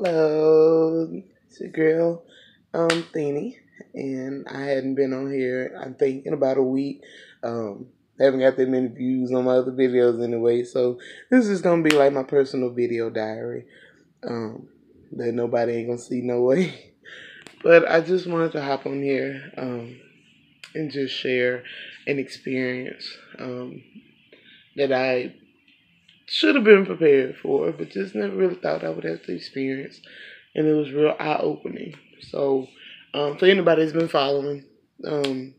Hello, it's your girl, Thenie, and I hadn't been on here, I think, in about a week. Um, haven't got that many views on my other videos anyway, so this is gonna be like my personal video diary. Um, that nobody ain't gonna see no way. But I just wanted to hop on here, and just share an experience, that I should have been prepared for, but just never really thought I would have to experience. And it was real eye opening. So, for anybody that's been following, um,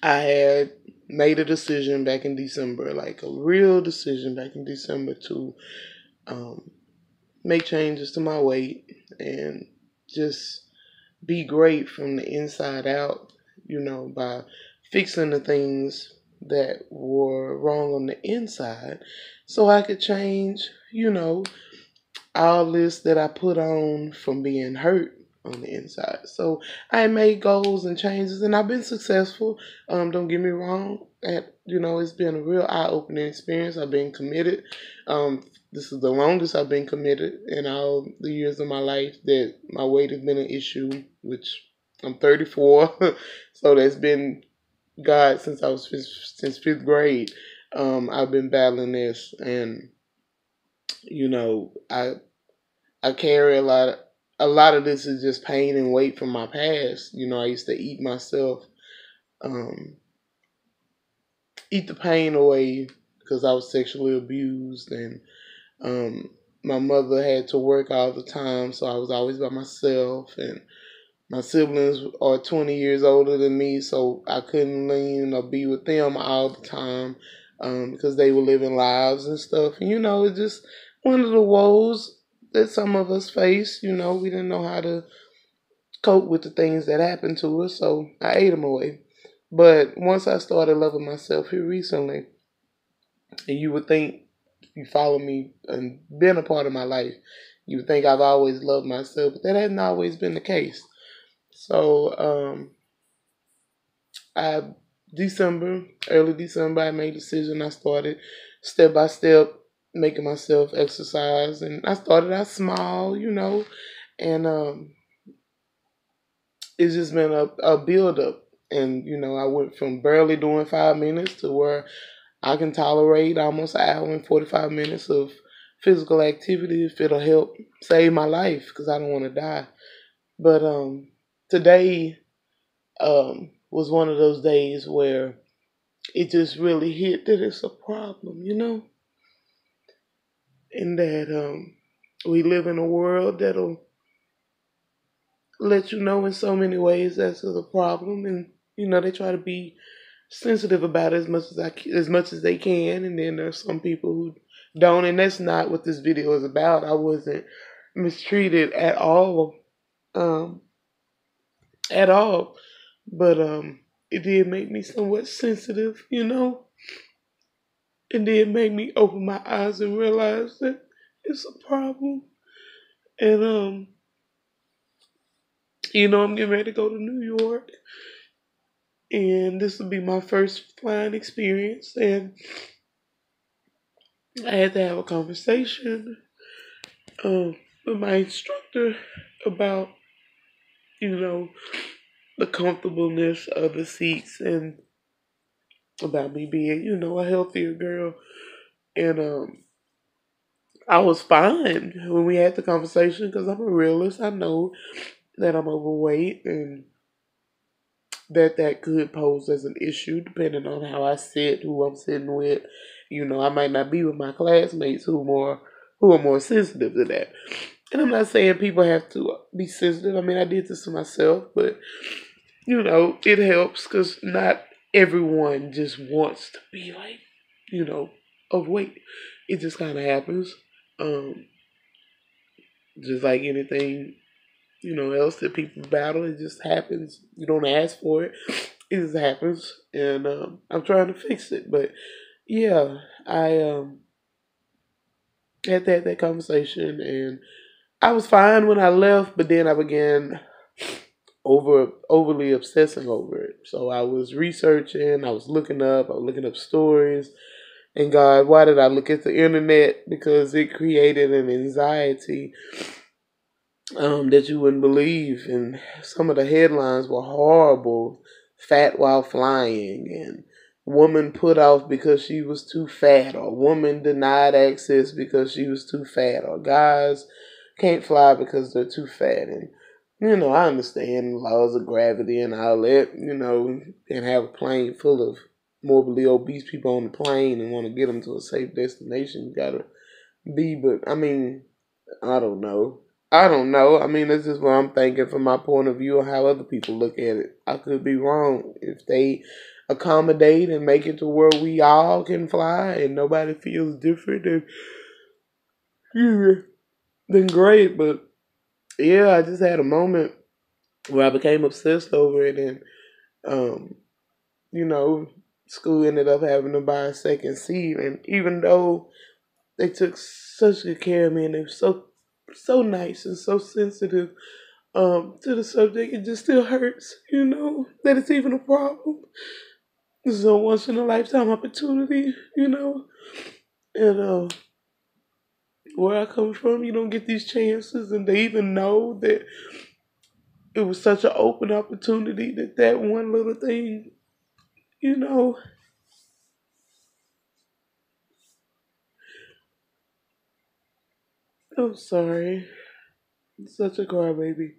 I had made a decision back in December, like a real decision back in December to um, make changes to my weight and just be great from the inside out, by fixing the things that were wrong on the inside so I could change, all this that I put on from being hurt on the inside. So I made goals and changes, and I've been successful. Don't get me wrong. It's been a real eye-opening experience. I've been committed. This is the longest I've been committed in all the years of my life that my weight has been an issue, which I'm 34. So that's been God since I was since fifth grade. I've been battling this, and I carry a lot of this is just pain and weight from my past. I used to eat myself, um, eat the pain away because I was sexually abused, and um, my mother had to work all the time, so I was always by myself, and my siblings are 20 years older than me, so I couldn't lean or be with them all the time, because they were living lives and stuff. And, it's just one of the woes that some of us face. We didn't know how to cope with the things that happened to us, so I ate them away. But once I started loving myself here recently, and you would think, if you follow me and been a part of my life, you would think I've always loved myself, but that hasn't always been the case. So, I early December, I made a decision. I started step by step making myself exercise, and I started out small, and it's just been a build up. And I went from barely doing 5 minutes to where I can tolerate almost an hour and 45 minutes of physical activity if it'll help save my life, because I don't want to die. But today was one of those days where it just really hit that it's a problem, and that we live in a world that'll let you know in so many ways that's a problem, and they try to be sensitive about it as much as they can, and then there's some people who don't, and that's not what this video is about. I wasn't mistreated um, at all, but it did make me somewhat sensitive, and did make me open my eyes and realize that it's a problem. And I'm getting ready to go to New York, and this will be my first flying experience, and I had to have a conversation with my instructor about, you know, the comfortableness of the seats, and about me being, a healthier girl. And I was fine when we had the conversation because I'm a realist. I know that I'm overweight, and that could pose as an issue depending on how I sit, who I'm sitting with. I might not be with my classmates who are more sensitive to that. And I'm not saying people have to be sensitive. I mean, I did this to myself, but it helps because not everyone just wants to be like, overweight. It just kind of happens. Um, just like anything, else that people battle, it just happens. You don't ask for it. It just happens, and I'm trying to fix it. But yeah, I had that conversation, and I was fine when I left, but then I began overly obsessing over it. So I was researching, I was looking up stories, And God, why did I look at the internet? Because it created an anxiety that you wouldn't believe. And some of the headlines were horrible. Fat while flying, and woman put off because she was too fat, or woman denied access because she was too fat, or guys can't fly because they're too fat. And I understand laws of gravity and all that, and have a plane full of morbidly obese people on the plane and want to get them to a safe destination. You gotta be, but I mean, I don't know. I don't know. I mean, this is what I'm thinking from my point of view of how other people look at it. I could be wrong. If they accommodate and make it to where we all can fly and nobody feels different, then great. But yeah, I just had a moment where I became obsessed over it, and um, you know, school ended up having to buy a second seat, and even though they took such good care of me and they were so nice and so sensitive to the subject, it just still hurts, that it's even a problem. This is a once in a lifetime opportunity, and where I come from, you don't get these chances, and they even know that it was such an open opportunity that one little thing, you know. I'm sorry, such a crybaby,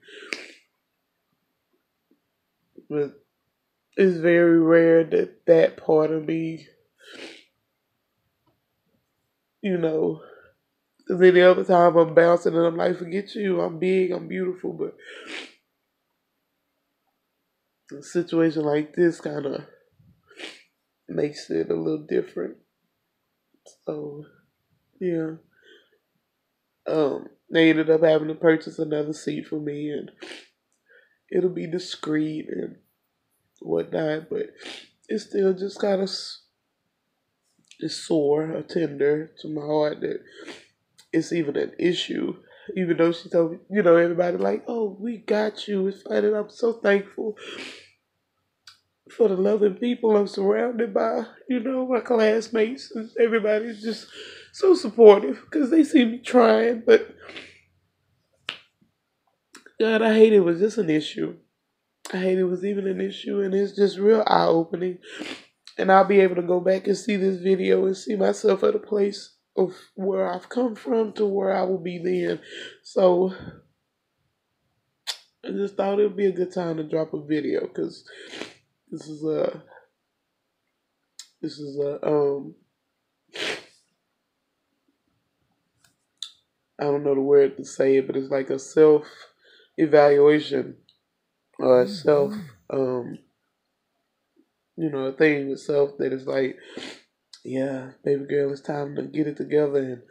but it's very rare that part of me, you know. Because any other time I'm bouncing and I'm like, forget you, I'm big, I'm beautiful. But a situation like this kind of makes it a little different. So, yeah. They ended up having to purchase another seat for me, and it'll be discreet and whatnot, but it's still just kind of it's sore or tender to my heart that it's even an issue. Even though she told me, everybody like, oh, we got you. It's fine. And I'm so thankful for the loving people I'm surrounded by, my classmates and everybody's just so supportive because they see me trying. But God, I hate it was just an issue. I hate it was even an issue, and it's just real eye opening. And I'll be able to go back and see this video and see myself at a place of where I've come from to where I will be then. So I just thought it would be a good time to drop a video because this is a this is a I don't know the word to say it, but it's like a self evaluation or a self a thing with self that is like, yeah, baby girl, it's time to get it together and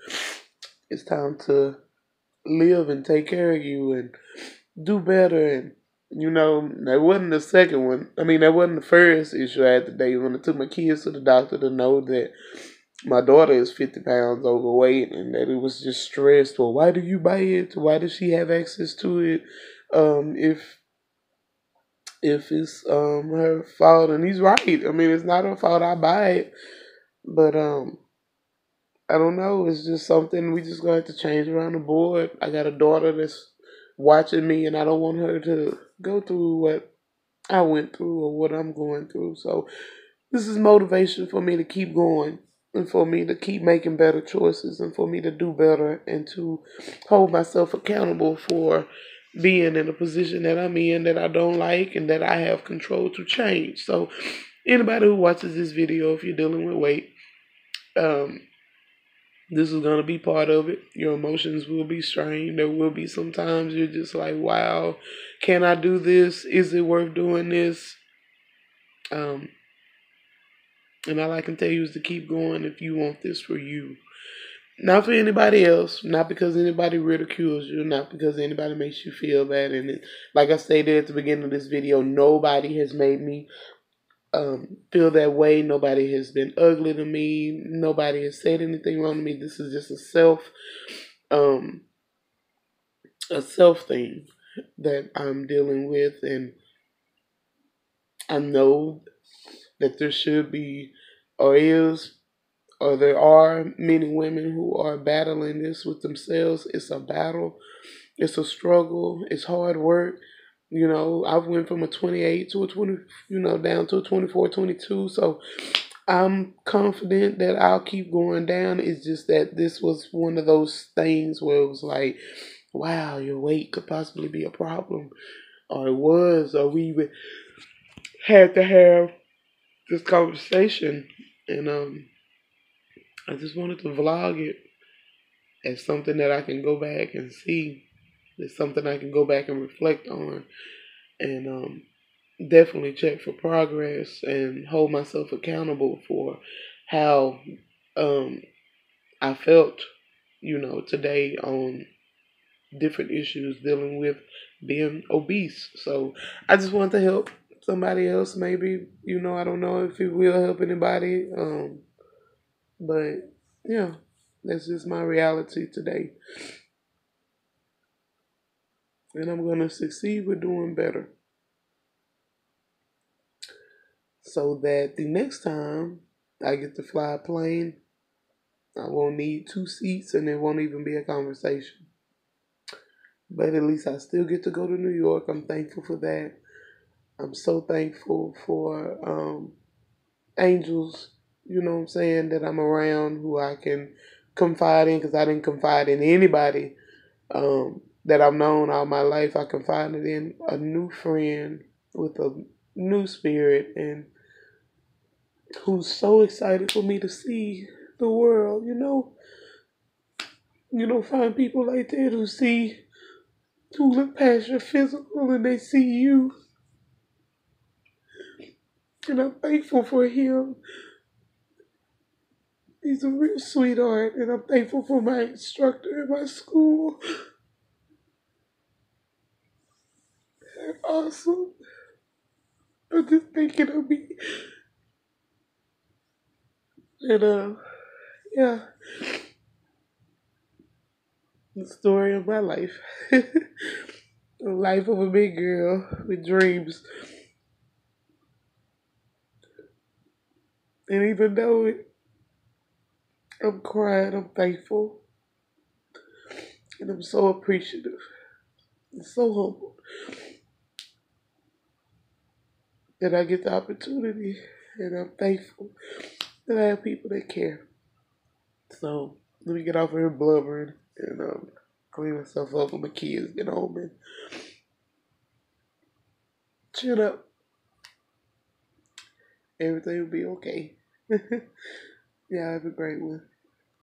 it's time to live and take care of you and do better. And that wasn't the second one. I mean, that wasn't the first issue I had today when I took my kids to the doctor to know that my daughter is 50 pounds overweight and that it was just stressed. Well, why do you buy it? Why does she have access to it? If it's her fault, and he's right. I mean, it's not her fault I buy it, but I don't know. It's just something we just gonna have to change around the board. I got a daughter that's watching me, and I don't want her to go through what I went through or what I'm going through. So this is motivation for me to keep going and for me to keep making better choices and for me to do better and to hold myself accountable for being in a position that I'm in that I don't like and that I have control to change. So anybody who watches this video, if you're dealing with weight, um, this is going to be part of it. Your emotions will be strained. There will be sometimes you're just like, wow, can I do this? Is it worth doing this? Um, and all I can tell you is to keep going if you want this for you. Not for anybody else, not because anybody ridicules you, not because anybody makes you feel bad. And like I stated at the beginning of this video, nobody has made me feel that way. Nobody has been ugly to me. Nobody has said anything wrong to me. This is just um, a self thing that I'm dealing with, and I know that there should be or is or there are many women who are battling this with themselves. It's a battle. It's a struggle. It's hard work. You know, I've went from a 28 to a 20, down to a 24, 22. So I'm confident that I'll keep going down. It's just that this was one of those things where it was like, wow, your weight could possibly be a problem. Or it was, or we even had to have this conversation. And I just wanted to vlog it as something that I can go back and see. It's something I can go back and reflect on. And definitely check for progress and hold myself accountable for how um, I felt, today on different issues dealing with being obese. So I just want to help somebody else. Maybe, I don't know if it will help anybody. But yeah, that's just my reality today. And I'm going to succeed with doing better so that the next time I get to fly a plane, I won't need two seats and it won't even be a conversation. But at least I still get to go to New York. I'm thankful for that. I'm so thankful for angels, what I'm saying, that I'm around who I can confide in because I didn't confide in anybody that I've known all my life. I confided in a new friend with a new spirit and who's so excited for me to see the world, find people like that who look past your physical and they see you. And I'm thankful for him. He's a real sweetheart, and I'm thankful for my instructor in my school. They're awesome. I'm just thinking of me. And yeah, the story of my life. The life of a big girl with dreams. And even though I'm crying, I'm thankful. And I'm so appreciative and so humble that I get the opportunity. And I'm thankful that I have people that care. So let me get off of here blubbering and clean myself up when my kids get home and chin up. Everything will be okay. Yeah, have a great one.